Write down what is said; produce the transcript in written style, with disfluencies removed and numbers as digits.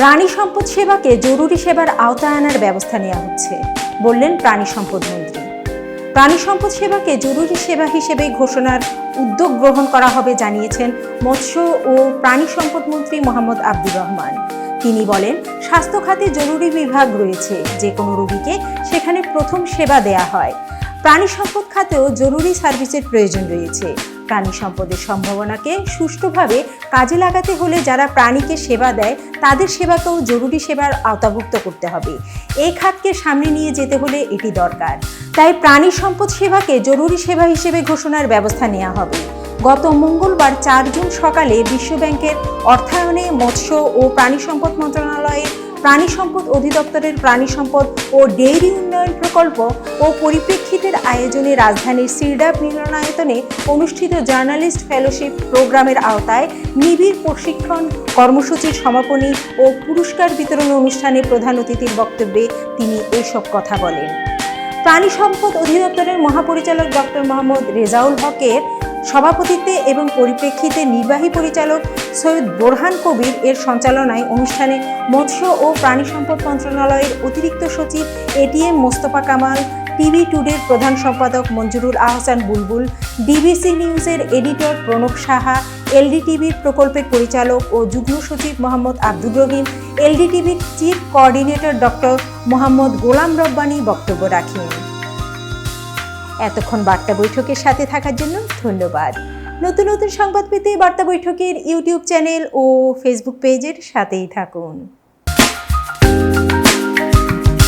প্রাণী সম্পদ সেবাকে জরুরি সেবার আওতায় আনার ব্যবস্থা নেওয়া হচ্ছে, বললেন প্রাণী সম্পদ মন্ত্রী। প্রাণী সম্পদ সেবাকে জরুরি সেবা হিসেবে ঘোষণার উদ্যোগ গ্রহণ করা হবে জানিয়েছেন মৎস্য ও প্রাণী সম্পদ মন্ত্রী মোহাম্মদ আব্দুর রহমান। তিনি বলেন, স্বাস্থ্য খাতে জরুরি বিভাগ রয়েছে, যে কোনো রোগীকে সেখানে প্রথম সেবা দেয়া হয়। প্রাণী সম্পদ খাতেও জরুরি সার্ভিসের প্রয়োজন রয়েছে। প্রাণী সম্পদের সম্ভাবনাকে সুষ্ঠুভাবে কাজে লাগাতে হলে যারা প্রাণীকে সেবা দেয় তাদের সেবাকেও জরুরি সেবার আওতাভুক্ত করতে হবে। এই খাতকে সামনে নিয়ে যেতে হলে এটি দরকার। তাই প্রাণী সম্পদ সেবাকে জরুরি সেবা হিসেবে ঘোষণার ব্যবস্থা নেওয়া হবে। গত মঙ্গলবার ৪ জুন সকালে বিশ্বব্যাংকের অর্থায়নে মৎস্য ও প্রাণী সম্পদ মন্ত্রণালয়ের প্রাণী সম্পদ অধিদপ্তরের প্রাণী সম্পদ ও ডেইরি উন্নয়ন প্রকল্প ও পরিপ্রেক্ষিতের আয়োজনে রাজধানীর সিরডাপ মিলনায়তনে অনুষ্ঠিত জার্নালিস্ট ফেলোশিপ প্রোগ্রামের আওতায় নিবিড় প্রশিক্ষণ কর্মসূচির সমাপনী ও পুরস্কার বিতরণ অনুষ্ঠানে প্রধান অতিথির বক্তব্যে তিনি এসব কথা বলেন। প্রাণী সম্পদ অধিদপ্তরের মহাপরিচালক ডক্টর মোহাম্মদ রেজাউল হকের সভাপতিত্বে এবং পরিপ্রেক্ষিতে নির্বাহী পরিচালক সৈয়দ বোরহান কবির এর সঞ্চালনায় অনুষ্ঠানে মৎস্য ও প্রাণী সম্পদ মন্ত্রণালয়ের অতিরিক্ত সচিব এটিএম মোস্তফা কামাল, টিভি টুডের প্রধান সম্পাদক মঞ্জুরুল আহসান বুলবুল, ডিবিসি নিউজের এডিটর প্রণব সাহা, এলডিটিভির প্রকল্পের পরিচালক ও যুগ্ম সচিব Mohammad Abdur Rahim, এলডিটিভির chief coordinator doctor Mohammad Golam Rabbani বক্তব্য রাখেন। এতক্ষণ বার্তা বৈঠকের সাথে থাকার জন্য ধন্যবাদ। নতুন নতুন সংবাদ পেতে বার্তা বৈঠকের ইউটিউব চ্যানেল ও ফেসবুক পেজের সাথেই থাকুন।